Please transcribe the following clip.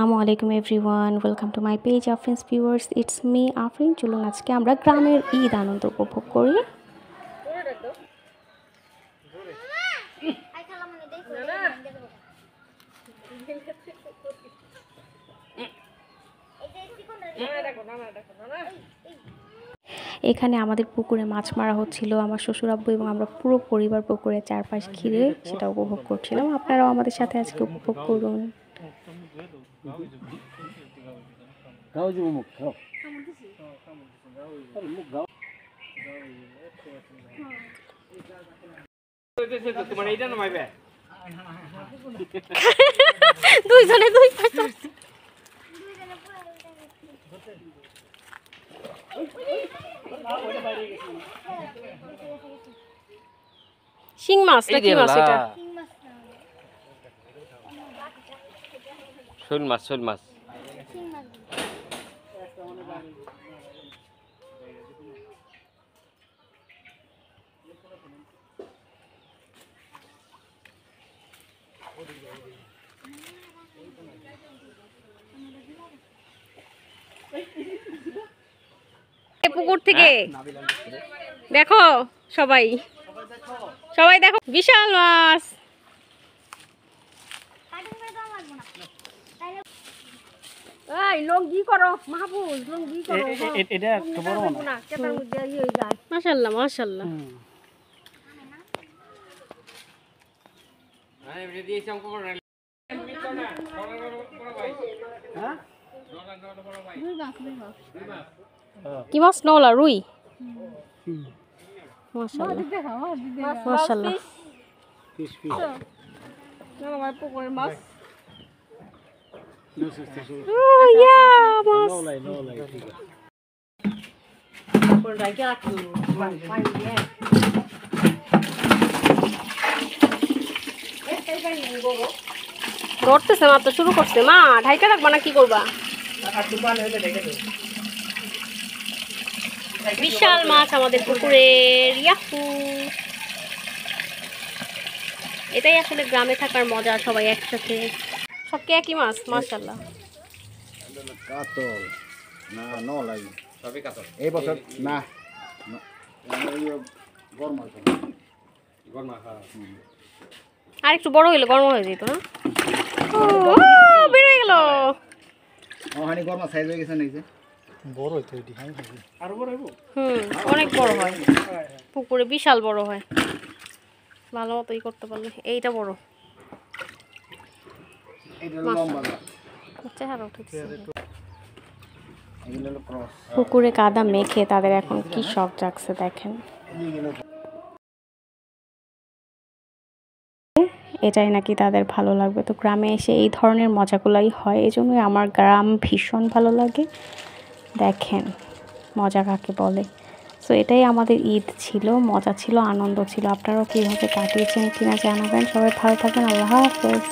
Assalamualaikum everyone, welcome to my page Afrin's viewers. It's me Afrin. চলুন আজকে আমরা গ্রামের ঈদ আনন্দ উপভোগ করি। এখানে আমাদের পুকুরে মাছ মারা হচ্ছিল। আমার শ্বশুর আব্বু এবং আমরা পুরো পরিবার পুকুরে চারপাশ ঘিরে সেটা উপভোগ করছিলাম। আপনারাও আমাদের সাথে আজকে উপভোগ করুন। দুইজনে দুই শিং মাছ নাকি মাছ এটা? শোল মাছ পুকুর থেকে দেখো সবাই দেখো বিশাল মাছ। এই লঙ্গি করো মাহবুব, লঙ্গি করো। এটা একটা বড় না, কেটার মধ্যে হয়ে যায়। মাশাআল্লাহ মাশাআল্লাহ। আরে ভিডিও দিয়েছি অঙ্ক করে হ্যাঁ কি মাছ? নলা রুই। মাশাআল্লাহ মাশাআল্লাহ। পিস না আমার পুকুরের মাছ। নলাই ঠিক আছে। ধরতেছে মাত্র শুরু করছে। মা ঢাইকা রাখবা না কি করবা? বিশাল মাছ আমাদের পুকুরের। ইয়াহু, এটাই আসলে গ্রামে থাকার মজা, সবাই একসাথে। সবকে একই মাছ। মাশাআল্লাহ। কাতল না নলাই সবই কাতল এই বছর না গরম আর একটু বড় হইলে গরম হয়ে যেত না? বের হয়ে গেল। ওখানে গরম সাইজ হয়ে গেছে নাকি? বড় হইতো এটি আর বড় হইবো। অনেক বড় হয় পুকুরে, বিশাল বড় হয়। ভালো মতোই করতে পারলে। এইটা বড়। এটা লম্বা না। চেহারা উঠেছে। এগুলো হলো ক্রস। পুকুরে কাদা মেখে তাদের এখন কি শখ জাগছে দেখেন। এটাই নাকি তাদের ভালো লাগবে। তো গ্রামে এসে এই ধরনের মজাগুলাই হয়, এই জন্যই আমার গ্রাম ভীষণ ভালো লাগে। দেখেন মজা কাকে বলে। সো এটাই আমাদের ঈদ ছিল, মজা ছিল, আনন্দ ছিল। আপনারাও কীভাবে কাটিয়েছেন কিনা জানাবেন। সবাই ভালো থাকবেন। আল্লাহ হাফেজ।